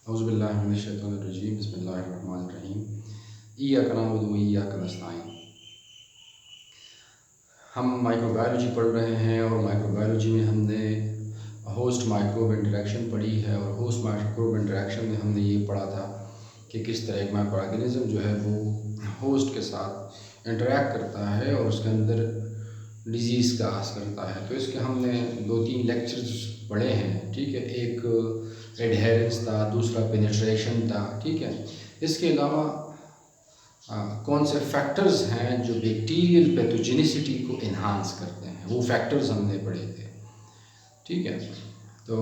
औज़ुबिल्लाहि मिनश्शैतानिर्रजीम बिस्मिल्लाहिर्रहमानिर्रहीम इय्याका नअबुदु व इय्याका नस्तईन। हम माइक्रोबायोलॉजी पढ़ रहे हैं और माइक्रोबायोलॉजी में हमने होस्ट माइक्रोब इंटरेक्शन पढ़ी है और होस्ट माइक्रोब इंटरेक्शन में हमने ये पढ़ा था कि किस तरह एक माइक्रो ऑर्गेनिज़म जो है वो होस्ट के साथ इंटरेक्ट करता है और उसके अंदर डिजीज़ का असर करता है। तो इसके हमने 2-3 लेक्चर्स पढ़े हैं, ठीक है। एक एडहेरेंस था, दूसरा पेनिट्रेशन था, ठीक है। इसके अलावा कौन से फैक्टर्स हैं जो बैक्टीरियल पैथोजेनिसिटी को इन्हांस करते हैं, वो फैक्टर्स हमने पढ़े थे, ठीक है। तो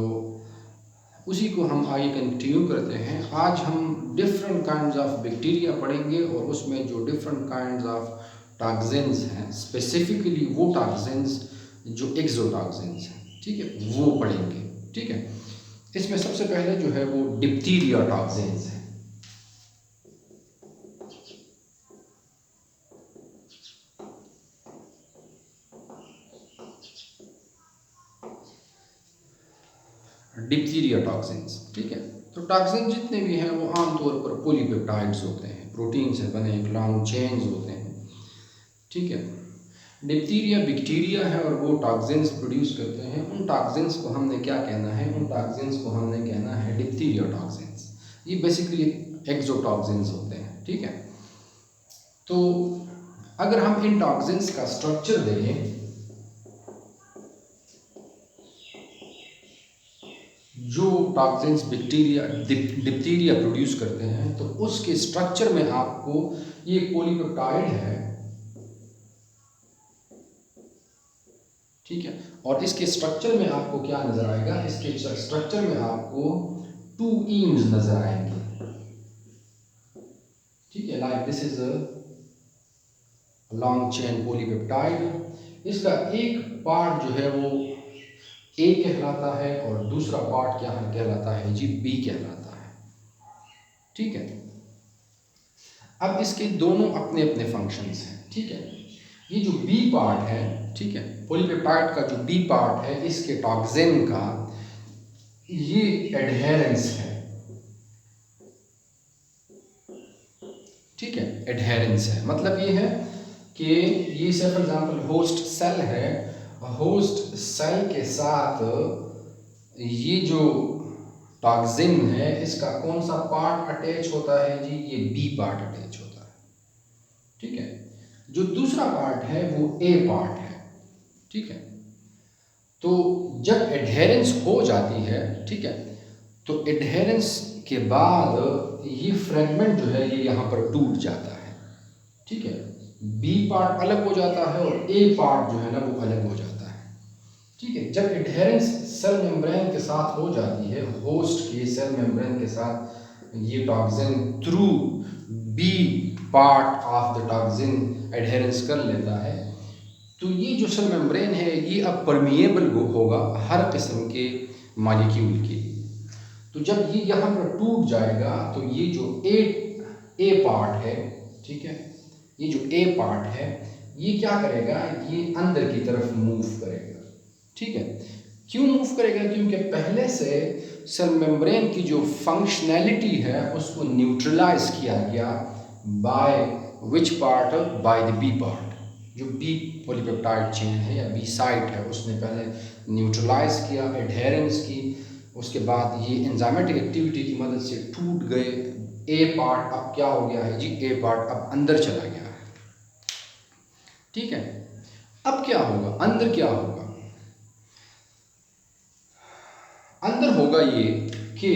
उसी को हम आगे कंटिन्यू करते हैं। आज हम डिफरेंट काइंड्स ऑफ बैक्टीरिया पढ़ेंगे और उसमें जो डिफरेंट काइंड्स ऑफ टॉक्सिन्स हैं, स्पेसिफिकली वो टॉक्सिन्स जो एक्सोटॉक्सिन्स हैं, ठीक है, वो पढ़ेंगे, ठीक है। इसमें सबसे पहले जो है वो डिप्थीरिया टॉक्सिन्स हैं। डिप्थीरिया टॉक्सिन्स, ठीक है। तो टॉक्सिन जितने भी हैं वो आमतौर पर पॉलीपेप्टाइड्स होते हैं, प्रोटीन से बने एक लॉन्ग चेन्स होते हैं, ठीक है। डिप्थीरिया बैक्टीरिया है और वो टॉक्सिन्स प्रोड्यूस करते हैं। उन टॉक्सिन्स को हमने क्या कहना है? उन टॉक्सिन्स को हमने कहना है डिप्थीरिया टॉक्सिन्स। ये बेसिकली एक्सोटॉक्सिन्स होते हैं, ठीक है। तो अगर हम इन टॉक्सिन्स का स्ट्रक्चर देखें, जो टॉक्सिन्स डिप्थीरिया प्रोड्यूस करते हैं, तो उसके स्ट्रक्चर में आपको ये पॉलीपेप्टाइड है, ठीक है। और इसके स्ट्रक्चर में आपको क्या नजर आएगा? इसके स्ट्रक्चर में आपको 2 ईम्स नजर आएंगे, ठीक है। Like this is a long chain polypeptide. इसका एक पार्ट जो है वो ए कहलाता है और दूसरा पार्ट क्या कहलाता है जी? बी कहलाता है, ठीक है। अब इसके दोनों अपने अपने फंक्शंस हैं, ठीक है। ये जो बी पार्ट है, ठीक है, पॉलीपेप्टाइड का जो बी पार्ट है, इसके टॉक्सिन का ये एडहेरेंस है, ठीक है। एडहेरेंस है मतलब ये है कि ये से फॉर एग्जांपल होस्ट सेल है, होस्ट सेल के साथ ये जो टॉक्सिन है इसका कौन सा पार्ट अटैच होता है जी? ये बी पार्ट अटैच होता है, ठीक है। जो दूसरा पार्ट है वो ए पार्ट है, ठीक है। तो जब एडहेरेंस हो जाती है, ठीक है, तो एडहेरेंस के बाद ये फ्रेगमेंट जो है ये यहाँ पर टूट जाता है, ठीक है। बी पार्ट अलग हो जाता है और ए पार्ट जो है ना वो अलग हो जाता है, ठीक है। जब एडहेरेंस सेल मेम्ब्रेन के साथ हो जाती है, होस्ट के सेल मेम्ब्रेन के साथ ये toxin through b part of the toxin adherence कर लेता है, तो ये जो सेल मेम्ब्रेन है ये अब परमिएबल होगा हर किस्म के मॉलिक्यूल के लिए। तो जब ये यहाँ पर टूट जाएगा तो ये जो ए पार्ट है, ठीक है, ये जो ए पार्ट है ये क्या करेगा? ये अंदर की तरफ मूव करेगा, ठीक है। क्यों मूव करेगा? क्योंकि पहले से सेल मेम्ब्रेन की जो फंक्शनैलिटी है उसको न्यूट्रलाइज किया गया by which part? By the b part. जो बी पॉलीपेप्टाइड चेन है या बी साइट है उसने पहले न्यूट्रलाइज किया, एडहेरेंस की, उसके बाद ये एंजाइमेटिक एक्टिविटी की मदद से टूट गए। ए पार्ट अब क्या हो गया है जी? ए पार्ट अब अंदर चला गया है, ठीक है। अब क्या होगा? अंदर क्या होगा? अंदर होगा ये कि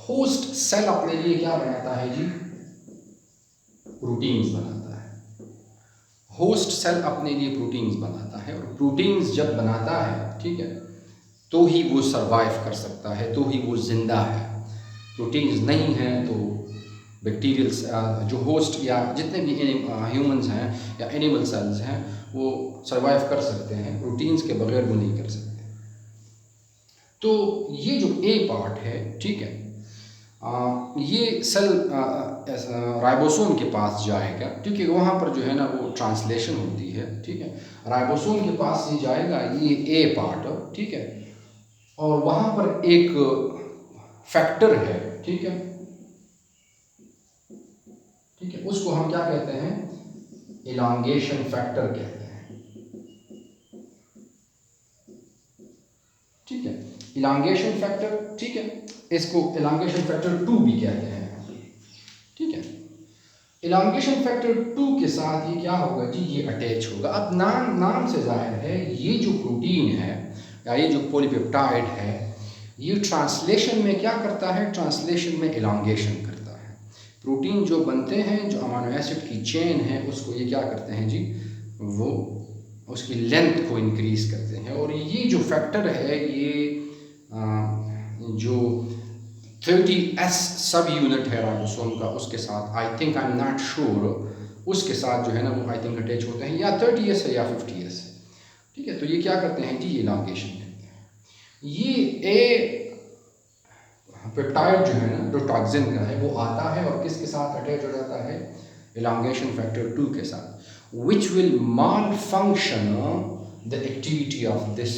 होस्ट सेल अपने लिए क्या बनाता है जी? प्रोटीन्स बनाता है। होस्ट सेल अपने लिए प्रोटीन्स बनाता है और प्रोटीन्स जब बनाता है, ठीक है, तो ही वो सरवाइव कर सकता है, तो ही वो जिंदा है। प्रोटीन्स नहीं है तो बैक्टीरियल जो होस्ट या जितने भी ह्यूमंस हैं या एनिमल सेल्स हैं वो सरवाइव कर सकते हैं, प्रोटीन्स के बगैर वो नहीं कर सकते। तो ये जो ए पार्ट है, ठीक है, ये सेल राइबोसोम के पास जाएगा, क्योंकि वहाँ पर जो है ना वो ट्रांसलेशन होती है, ठीक है। राइबोसोम के पास ये जाएगा ये ए पार्ट, ठीक है, और वहाँ पर एक फैक्टर है, ठीक है, ठीक है, उसको हम क्या कहते हैं, इलांगेशन फैक्टर कहते हैं, ठीक है, इलांगेशन फैक्टर, ठीक है, इसको इलांगेशन फैक्टर 2 भी कहते हैं, ठीक है। इलांगेशन फैक्टर 2 के साथ ये क्या होगा जी, ये अटैच होगा। अब नाम से जाहिर है ये जो प्रोटीन है या ये जो पॉलीपेप्टाइड है, ये ट्रांसलेशन में क्या करता है, ट्रांसलेशन में इलांगेशन करता है। प्रोटीन जो बनते हैं, जो अमीनो एसिड की चेन है, उसको ये क्या करते हैं जी, वो उसकी लेंथ को इंक्रीज करते हैं। और ये जो फैक्टर है, ये जो 30S सब यूनिट है राइबोसोम का, उसके साथ I think, I am not sure, उसके साथ जो है ना वो आई थिंक अटैच होते हैं, या 30S है या 50S है, ठीक है। तो ये क्या करते हैं जी, ये इलांगेशन करते हैं। ये ए पेप्टाइड जो है ना, जो टॉक्सिन का है, वो आता है और किसके साथ अटैच हो जाता है, इलांगेशन फैक्टर 2 के साथ, which will mall function the activity of this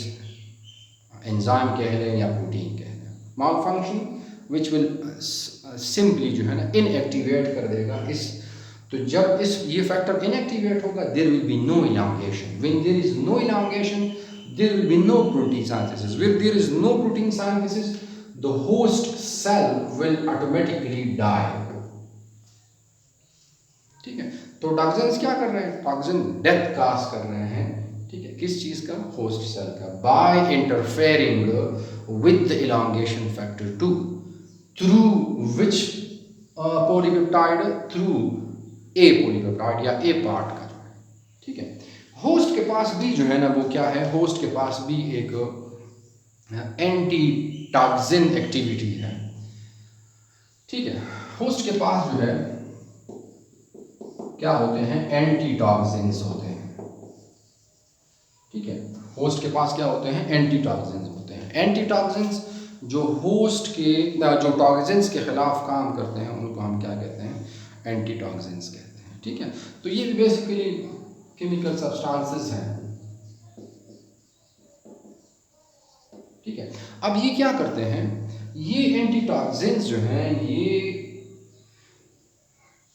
enzyme कह लें या प्रोटीन कह लें, माल फंक्शन विच विल सिंपली जो है ना इनएक्टिवेट कर देगा इस। तो जब इस ये फैक्टर इनएक्टिवेट होगा, there will be no elongation. When there is no elongation, there will be no protein synthesis. When there is no protein synthesis, the host cell will automatically die, ठीक है। तो टॉक्सिन्स क्या कर रहे हैं, toxin death काज कर रहे हैं, ठीक है, किस चीज का, होस्ट सेल का, by interfering with the elongation factor 2 through which polypeptide, through a polypeptide या ए पार्ट का जो है, ठीक है। होस्ट के पास भी जो है ना वो क्या है, होस्ट के पास भी एक एंटी टॉक्सिन एक्टिविटी है, ठीक है। होस्ट के पास जो है क्या होते हैं, एंटी टॉक्सिन्स होते हैं, ठीक है। होस्ट के पास क्या होते हैं, एंटी टॉक्सिन्स होते हैं। एंटी टॉक्सिन्स जो होस्ट के जो टॉक्सिन्स के खिलाफ काम करते हैं, उनको हम क्या कहते हैं, एंटी टॉक्सिन्स कहते हैं, ठीक है। तो ये भी बेसिकली केमिकल सब्सटेंसेस हैं, ठीक है। अब ये क्या करते हैं, ये एंटी टॉक्सिन्स जो हैं, ये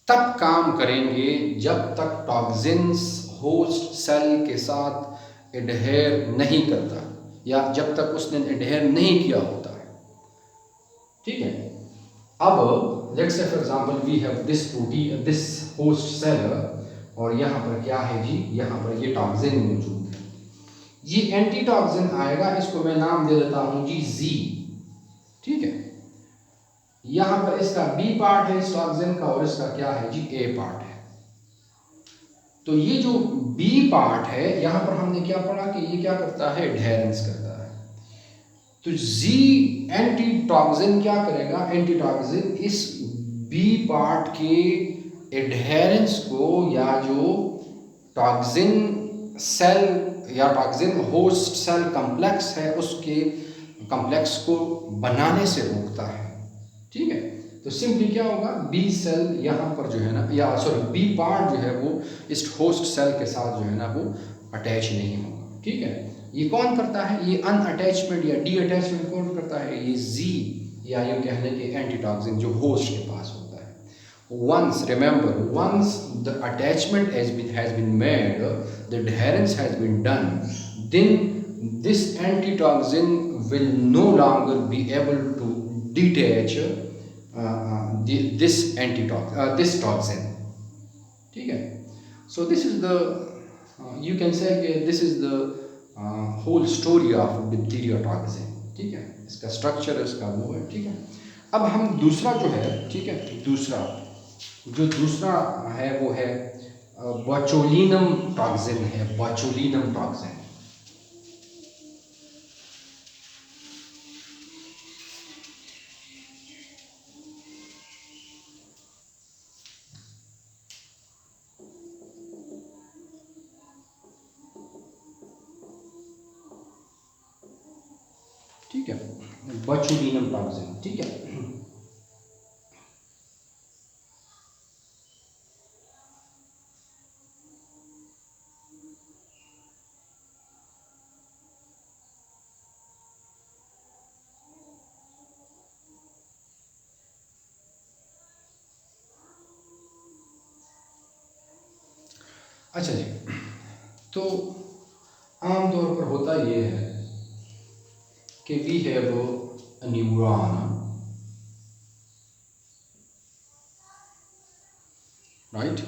तब काम करेंगे जब तक टॉक्सिन्स होस्ट सेल के साथ एडहेयर नहीं करता, या जब तक उसने एडहेयर नहीं किया होता है, ठीक है। अब let's say for example we have this protein, this host cell, और यहाँ पर क्या है जी, यहाँ पर ये टॉक्सिन मौजूद है। ये एंटी टॉक्सिन आएगा, इसको मैं नाम दे देता हूँ जी जी, ठीक है। यहाँ पर इसका बी पार्ट है इस टॉक्सिन का, और इसका क्या है जी, ए पार्ट है। तो ये जो बी पार्ट है, यहां पर हमने क्या पढ़ा कि ये क्या करता है, एडहेरेंस करता है। तो जी एंटी टॉक्सिन क्या करेगा, एंटी टॉक्सिन इस बी पार्ट के एडहेरेंस को, या जो टॉक्सिन सेल या टॉक्सिन होस्ट सेल कम्प्लेक्स है, उसके कम्प्लेक्स को बनाने से रोकता है, ठीक है। तो सिंपली क्या होगा, बी सेल यहाँ पर जो है ना, या सॉरी बी पार्ट जो है वो इस होस्ट सेल के साथ जो है ना वो अटैच नहीं होगा, ठीक है। ये कौन करता है, ये अनअटैचमेंट या डी अटैचमेंट कौन करता है, ये जी, या यूँ कहने के एंटीटॉक्सिन जो होस्ट के पास होता है। once remember, once the attachment has been made, the adherence has been done, then this antitoxin will no longer be able to detach this toxin, ठीक है। so this is the you can say this is the whole story of diphtheria toxin, ठीक है। इसका structure इसका वो है, ठीक है। अब हम दूसरा जो है, ठीक है, दूसरा है वो है बोचोलिनम टॉक्सिन है, बोचोलिनम टॉक्सिन, ठीक है, बोचोलिनम टॉक्सिन, ठीक है। अच्छा जी, तो आमतौर पर होता ये है कि we have a neuron, right,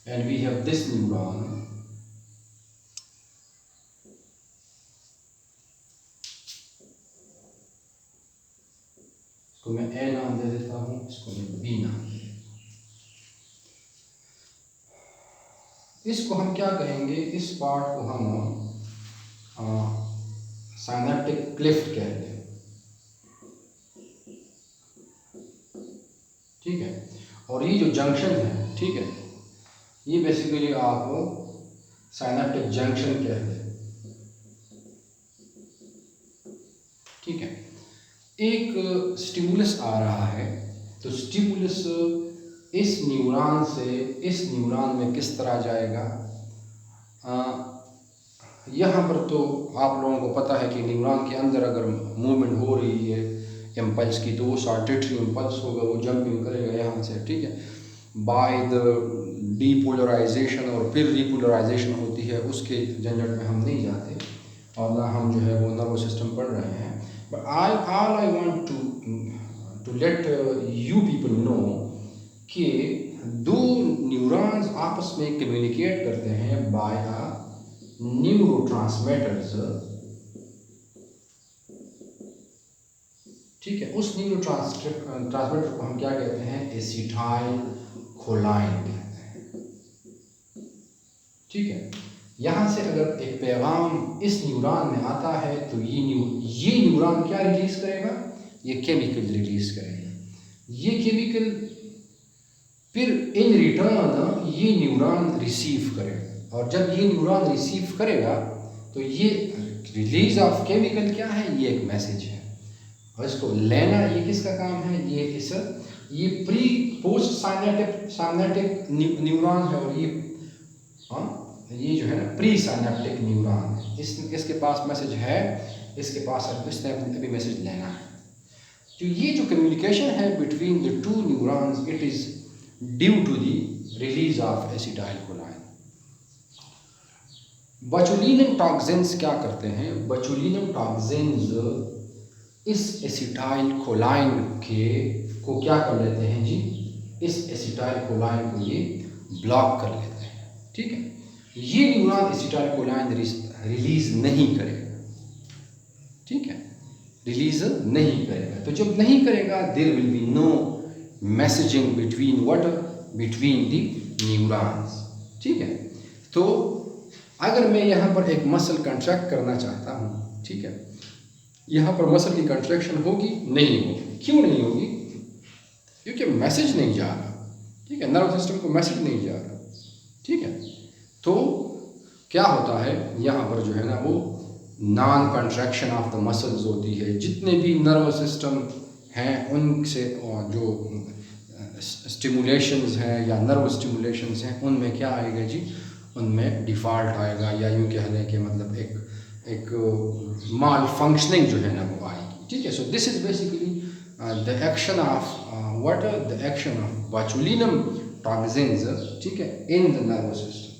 and we have this neuron, इसको मैं ए नाम दे देता हूँ, इसको मैं बी नाम दे देता हूँ। इसको हम क्या कहेंगे, इस पार्ट को हम साइनेप्टिक क्लिफ्ट कहते हैं, ठीक है। और ये जो जंक्शन है, ठीक है, ये बेसिकली आप साइनेप्टिक जंक्शन कहते हैं, ठीक है। एक स्टिमुलस आ रहा है, तो स्टिमुलस इस न्यूरॉन से इस न्यूरॉन में किस तरह जाएगा, यहाँ पर तो आप लोगों को पता है कि न्यूरॉन के अंदर अगर मूवमेंट हो रही है इम्पल्स की, तो वो सार्टेटरी इम्पल्स होगा, वो जंपिंग करेगा यहाँ से, ठीक है, बाय द डीपोलराइजेशन, और फिर रिपोलराइजेशन होती है, उसके झंझट में हम नहीं जाते और ना हम जो है वो नर्वस सिस्टम पढ़ रहे हैं। But all I want to let you people know कि दो न्यूरॉन्स आपस में कम्युनिकेट करते हैं बाय न्यूरोट्रांसमीटर्स, ठीक है। उस न्यूरोट्रांसमीटर को हम क्या कहते हैं, एसिटाइल कोलाइन कहते हैं, ठीक है। यहाँ से अगर एक पैगाम इस न्यूरॉन में आता है तो ये न्यूरॉन क्या रिलीज करेगा, ये केमिकल रिलीज करेगा, ये केमिकल फिर इन रिटर्न ये न्यूरॉन रिसीव करेगा, और जब ये न्यूरॉन रिसीव करेगा तो ये रिलीज ऑफ केमिकल क्या है, ये एक मैसेज है, और इसको लेना ये किसका काम है, ये प्री पोस्ट साइनेप्टिक न्यूरॉन है, और ये जो है ना प्री साइनेप्टिक न्यूरॉन है, इसके पास मैसेज है, इसके पास इसने अभी मैसेज लेना है। तो ये जो कम्युनिकेशन है between the two neurons, it is due to the release of acetylcholine. Botulinum toxins क्या करते हैं, बोचुलिनम टॉक्सिन्स इस एसिटाइल कोलाइन को क्या कर लेते हैं जी, इस एसिटाइल कोलाइन को ये ब्लॉक कर लेते हैं, ठीक है। ये न्यूरॉन एसिटाइल कोलाइन रिलीज नहीं करेगा, ठीक है, रिलीज नहीं करेगा। तो जब नहीं करेगा, there will be no messaging between the neurons, ठीक है। तो अगर मैं यहाँ पर एक मसल कंट्रैक्ट करना चाहता हूँ, ठीक है, यहाँ पर मसल की कंट्रैक्शन होगी, नहीं होगी, क्यों नहीं होगी, क्योंकि मैसेज नहीं जा रहा, ठीक है, नर्व सिस्टम को मैसेज नहीं जा रहा, ठीक है। तो क्या होता है, यहाँ पर जो है ना वो non contraction of the muscles होती है, जितने भी नर्व सिस्टम हैं उनसे जो स्टिमुलेशंस हैं या नर्व स्टिमुलेशंस हैं, उनमें क्या आएगा जी, उनमें डिफ़ॉल्ट आएगा, या यूँ कह लें कि मतलब एक माल फंक्शनिंग जो है ना वो आएगी, ठीक है। So this is basically the action of the action of botulinum toxins, ठीक है, इन द नर्वस सिस्टम,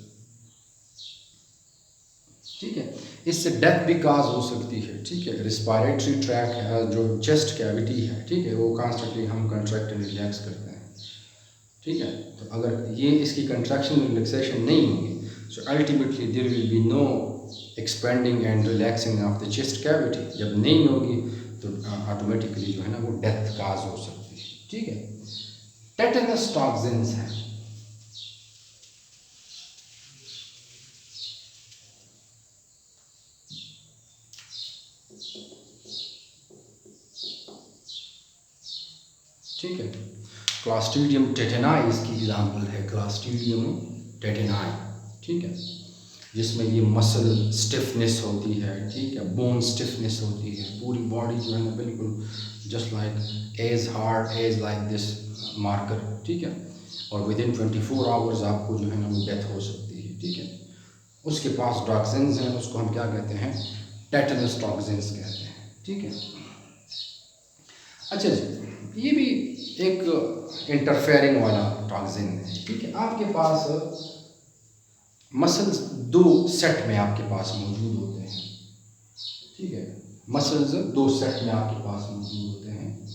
ठीक है। इससे डेथ भी काज हो सकती है, ठीक है। रिस्पायरेटरी ट्रैक जो चेस्ट कैविटी है, ठीक है, वो कॉन्स्टेंटली हम कंट्रैक्ट एंड रिलैक्स करते हैं, ठीक है। तो अगर ये इसकी कंट्रैक्शन रिलैक्सेशन नहीं होगी, so ultimately there will be no expanding and relaxing of the chest cavity. जब नहीं होगी तो ऑटोमेटिकली जो है ना वो डेथ काज हो सकती है, ठीक है। टेटनस टॉक्सिन्स हैं, ठीक है। क्लॉस्ट्रीडियम टेटेनाई इसकी एग्जाम्पल है, क्लॉस्ट्रीडियम टेटेनाई, ठीक है, जिसमें ये मसल स्टिफनेस होती है, ठीक है, बोन स्टिफनेस होती है, पूरी बॉडी जो है ना बिल्कुल just like as hard as like this marker, ठीक है, और विद इन 24 आवर्स आपको जो है ना वो डेथ हो सकती है, ठीक है। उसके पास टॉक्सिन्स हैं, उसको हम क्या कहते हैं, टेटनस टॉक्सिन्स कहते हैं, ठीक है। अच्छा जी, ये भी एक इंटरफेयरिंग वाला टॉक्सिन है, ठीक है। आपके पास मसल्स दो सेट में आपके पास मौजूद होते हैं, ठीक है। मसल्स दो सेट में आपके पास मौजूद होते हैं,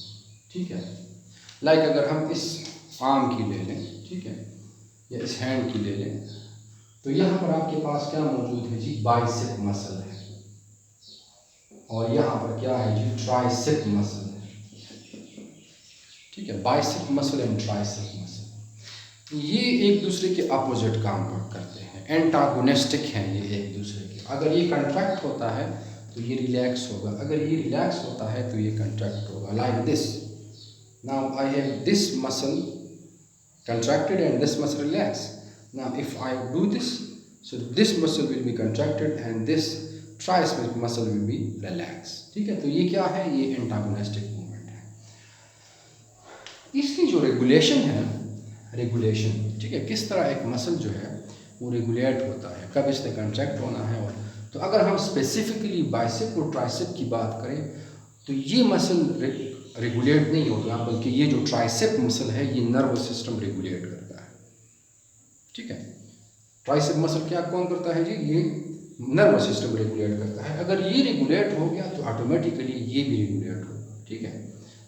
ठीक है। लाइक अगर हम इस आर्म की ले लें, ठीक है, या इस हैंड की ले लें, तो यहाँ पर आपके पास क्या मौजूद है जी, बाइसेप मसल है, और यहाँ पर क्या है जी, ट्राइसेप मसल है, ठीक है। Bicep muscle and tricep muscle, ये एक दूसरे के अपोजिट काम करते हैं, एंटागोनिस्टिक हैं ये एक दूसरे के। अगर ये कंट्रैक्ट होता है तो ये रिलैक्स होगा, अगर ये रिलैक्स होता है तो ये कंट्रैक्ट होगा, like this. Now I have this muscle contracted and this muscle relaxed. Now if I do this, so this muscle will be contracted and this tricep muscle will be relaxed, ठीक है। तो ये क्या है, ये antagonistic movement है। इसकी जो रेगुलेशन है, रेगुलेशन, ठीक है, किस तरह एक मसल जो है वो रेगुलेट होता है, कब इसने कंट्रैक्ट होना है। और तो अगर हम स्पेसिफिकली बाइसेप और ट्राइसेप की बात करें तो ये मसल रेगुलेट नहीं होगा, बल्कि ये जो ट्राइसेप मसल है ये नर्वस सिस्टम रेगुलेट करता है, ठीक है। ट्राइसेप मसल क्या कौन करता है जी, ये नर्वस सिस्टम रेगुलेट करता है। अगर ये रेगुलेट हो गया तो ऑटोमेटिकली ये भी रेगुलेट होगा, ठीक है।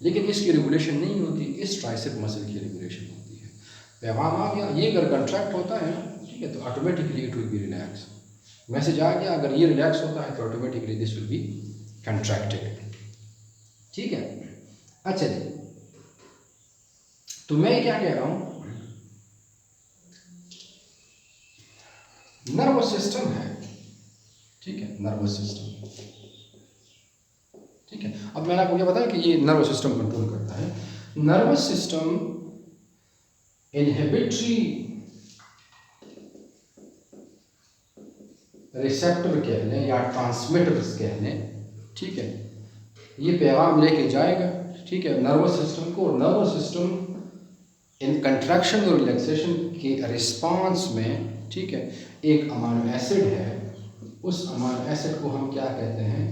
लेकिन इसकी रेगुलेशन नहीं होती, इस ट्राइसेप मसल की रेगुलेशन होती है। पैगाम आ गया, ये अगर कंट्रैक्ट होता है ना, ठीक है, तो automatically it will be relax. Message आ गया, अगर ये रिलैक्स होता है तो automatically this will be contracted, ठीक है। अच्छा जी, तो मैं क्या कह रहा हूं, नर्वस सिस्टम है, ठीक है, नर्वस सिस्टम, ठीक है। अब मैंने आपको क्या बताया कि ये नर्वस सिस्टम कंट्रोल करता है। नर्वस सिस्टम इनहिबिटरी रिसेप्टर कह लें या ट्रांसमिटर्स कह लें, ठीक है, ये पैगाम लेके जाएगा, ठीक है, नर्वस सिस्टम को। और नर्वस सिस्टम इन कंट्रैक्शन और रिलैक्सेशन के रिस्पांस में, ठीक है, एक अमाइनो एसिड है, उस अमाइनो एसिड को हम क्या कहते हैं,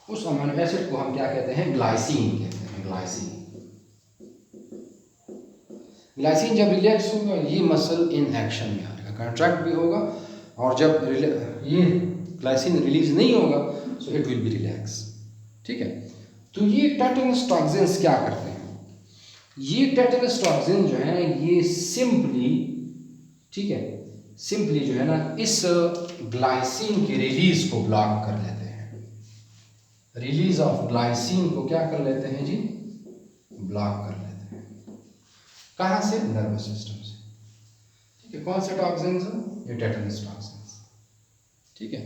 उस अमाइनो एसिड को हम क्या कहते हैं, ग्लाइसिन कहते हैं, ग्लाइसिन। ग्लाइसिन जब रिलैक्स होगा ये मसल इन एक्शन में आएगा, कंट्रैक्ट भी होगा, और जब ये ग्लाइसिन रिलीज नहीं होगा so it will be relax, ठीक है। तो ये टेटनस टॉक्सिन्स क्या करते हैं, ये टेटनस टॉक्सिन जो है ये सिंपली, ठीक है, सिंपली जो है ना इस ग्लाइसिन की रिलीज को ब्लॉक कर लेते हैं। रिलीज ऑफ ग्लाइसिन को क्या कर लेते हैं जी, ब्लॉक कर लेते हैं। कहाँ से, नर्वस सिस्टम से, ठीक है। कौन से टॉक्सिन्स, ये टेटनस टॉक्सिन्स, ठीक है।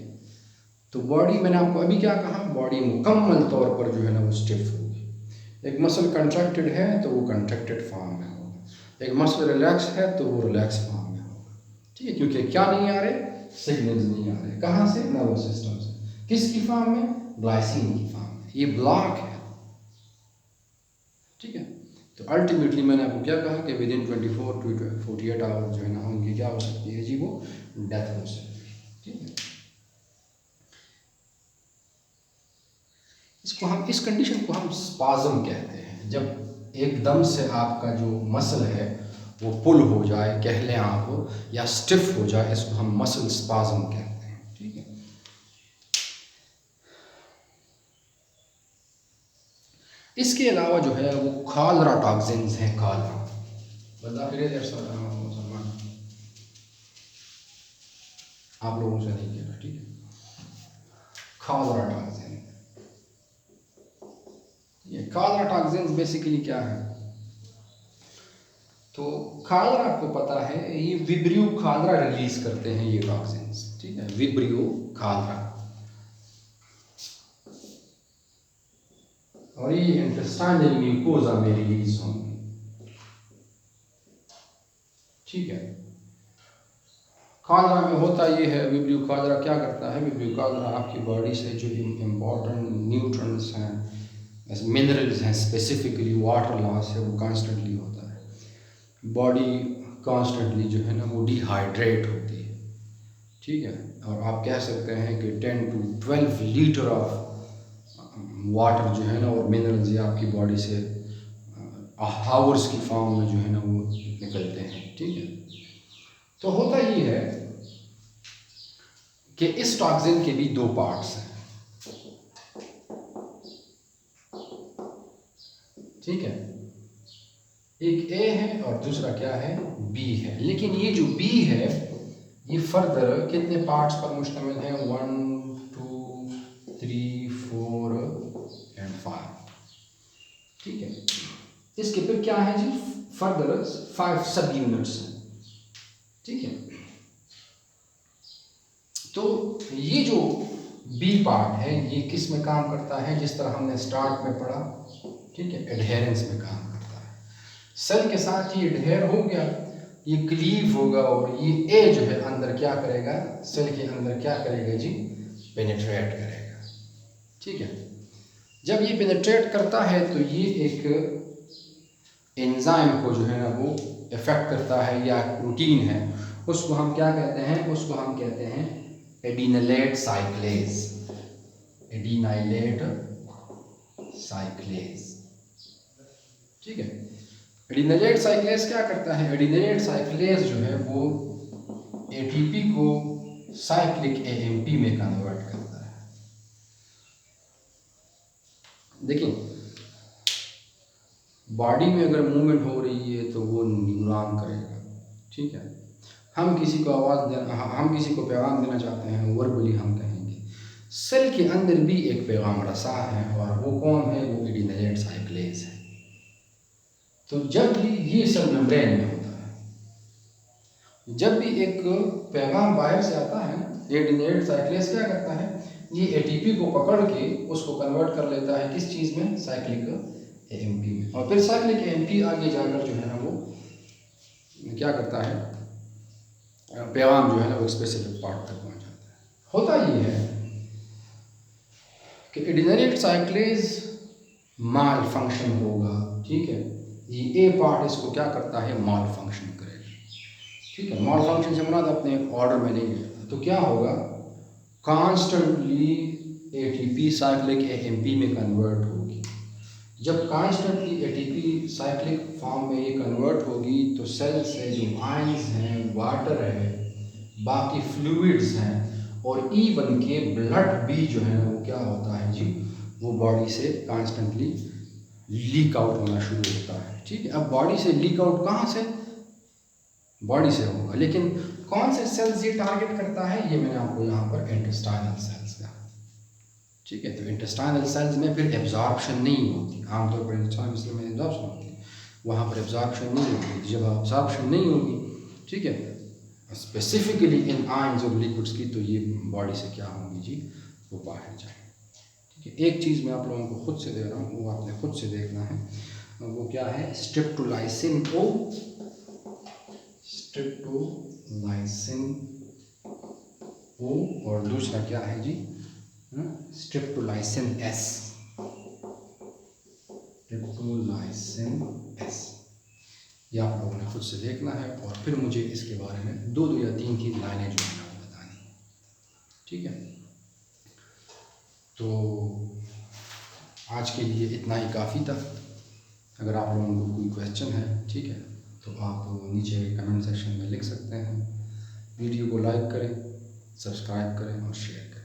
तो बॉडी, मैंने आपको अभी क्या कहा, बॉडी मुकम्मल तौर पर जो है ना वो स्टिफ होगी। एक मसल कंट्रैक्टेड है तो वो कंट्रैक्टेड फॉर्म में होगा, एक मसल रिलैक्स है तो वो रिलैक्स फॉर्म में होगा, ठीक है। क्योंकि क्या नहीं आ रहे, सिग्नल्स नहीं आ रहे, कहाँ से, नर्वस सिस्टम से। किसकी फॉर्म में, ग्लाइसिन की फॉर्म में। ये ब्लॉक है, ठीक है। तो अल्टीमेटली मैंने आपको क्या कहा कि विद इन 24 to 48 आवर्स जो है ना उनकी क्या हो सकती है जी, वो डेथ हो सकती है, ठीक है। इसको हम, इस कंडीशन को हम स्पाज्म कहते हैं, जब एकदम से आपका जो मसल है वो पुल हो जाए, कह लें आप, या स्टिफ हो जाए, इसको हम मसल स्पाज्म कहते हैं, ठीक है। इसके अलावा जो है वो खालरा टॉक्सिन्स हैं, खालरा, बता फिर मुसलमान आप लोगों से नहीं कह रहा, ठीक है। खालरा टॉक्सिन, ये खालरा टॉक्सिन्स बेसिकली क्या है, तो खालरा आपको पता है ये विब्रियो खालरा रिलीज करते हैं ये टॉक्सिन्स, ठीक है, विब्रियो खालरा, और ये इंटेस्टाइनल म्यूकोजा में रिलीज होंगे, ठीक है। खालरा में होता ये है, विब्रियो खालरा क्या करता है, विब्रियो खालरा आपकी बॉडी से जो इम्पोर्टेंट न्यूट्रंस हैं, मिनरल्स हैं, स्पेसिफिकली वाटर लॉस है, वो कॉन्स्टेंटली होता है। बॉडी कॉन्स्टेंटली जो है ना वो डिहाइड्रेट होती है, ठीक है। और आप कह सकते हैं कि 10 to 12 लीटर ऑफ वाटर जो है ना और मिनरल्स ये आपकी बॉडी से हावर्स की फॉर्म में जो है ना वो निकलते हैं। ठीक है, तो होता ये है कि इस टॉक्सिन के भी दो पार्ट्स हैं। ठीक है, एक ए है और दूसरा क्या है, बी है। लेकिन ये जो बी है ये फर्दर कितने पार्ट्स पर मुश्तमिल है, 1 2 3 4 एंड 5। ठीक है, इसके फिर क्या है जी, फर्दर 5 सब यूनिट्स हैं। ठीक है, तो ये जो बी पार्ट है ये किस में काम करता है, जिस तरह हमने स्टार्ट में पढ़ा। ठीक है, एडहेरेंस में काम करता है। सेल के साथ ये एडहेर हो गया, ये क्लीव होगा और ये ए जो है अंदर क्या करेगा, सेल के अंदर क्या करेगा जी, पेनिट्रेट करेगा। ठीक है, जब ये पेनिट्रेट करता है तो ये एक एंजाइम को जो है ना वो इफेक्ट करता है, या प्रोटीन है, उसको हम क्या कहते हैं, उसको हम कहते हैं एडिनिलेट साइक्लेज। एडिनिलेट साइक्लेज। ठीक है, एडिनिलेट साइक्लेज क्या करता है, एडिनिलेट साइक्लेज जो है वो एटीपी को साइक्लिक एएमपी में कन्वर्ट करता है। देखिए, बॉडी में अगर मूवमेंट हो रही है तो वो न्यूरॉन करेगा। ठीक है, हम किसी को आवाज़ देना, हम किसी को पैगाम देना चाहते हैं, वर्बली हम कहेंगे। सेल के अंदर भी एक पैगाम रसा है और वो कौन है, वो एडिनिलेट साइक्लेज है। तो जब भी ये सेल मेम्ब्रेन में होता है, जब भी एक पैगाम बाहर से आता है, एडिनिलेट साइक्लेज क्या करता है, ये एटीपी को पकड़ के उसको कन्वर्ट कर लेता है किस चीज़ में, साइक्लिक एएमपी में। और फिर साइक्लिक एएमपी आगे जाकर जो है ना वो क्या करता है, पैगाम जो है ना वो स्पेसिफिक पार्ट तक पहुंच जाता है। होता ये है कि एडिनिलेट साइक्लेज माल फंक्शन होगा। ठीक है, ये ए पार्ट इसको क्या करता है, माल फंक्शन करेगा। ठीक है, माल फंक्शन से मुराद अपने ऑर्डर में नहीं लेता, तो क्या होगा, कॉन्स्टेंटली एटीपी साइक्लिक एएमपी में कन्वर्ट होगी। जब कॉन्स्टेंटली एटीपी साइक्लिक फॉर्म में ये कन्वर्ट होगी तो सेल से जो आयंस हैं, वाटर है, बाकी फ्लूइड्स हैं और इवन के ब्लड भी जो है वो क्या होता है जी, वो बॉडी से कॉन्स्टेंटली लीक आउट होना शुरू होता है। ठीक है, अब बॉडी से लीक आउट कहाँ से, बॉडी से होगा, लेकिन कौन से सेल्स ये टारगेट करता है, ये मैंने आपको यहाँ पर इंटेस्टाइनल सेल्स का। ठीक है, तो इंटेस्टाइनल सेल्स में फिर एब्जॉर्प्शन नहीं होती, आमतौर पर इंटेस्टाइनल सेल में एब्जॉर्प्शन होती है, वहाँ पर एब्जॉर्प्शन नहीं होगी। जब एब्जॉर्प्शन नहीं होगी, ठीक है, स्पेसिफिकली इन आयंस और लिक्विड्स की, तो ये बॉडी से क्या होंगी जी, वो बाहर जाएंगे। ठीक है, एक चीज़ मैं आप लोगों को खुद से दे रहा हूँ, वो आपने खुद से देखना है, वो क्या है, स्ट्रिप्टोलाइसिन ओ, स्ट्रिप्टोलाइसिन ओ, और दूसरा क्या है जी, स्ट्रिप्टोलाइसिन एस, स्ट्रिप्टोलाइसिन एस। ये आप लोगों ने खुद से देखना है और फिर मुझे इसके बारे में 2 या 3 की लाइनें जो है ना वो बतानी है। ठीक है, तो आज के लिए इतना ही काफ़ी था। अगर आप लोगों को कोई क्वेश्चन है, ठीक है, तो आप नीचे कमेंट सेक्शन में लिख सकते हैं। वीडियो को लाइक करें, सब्सक्राइब करें और शेयर करें।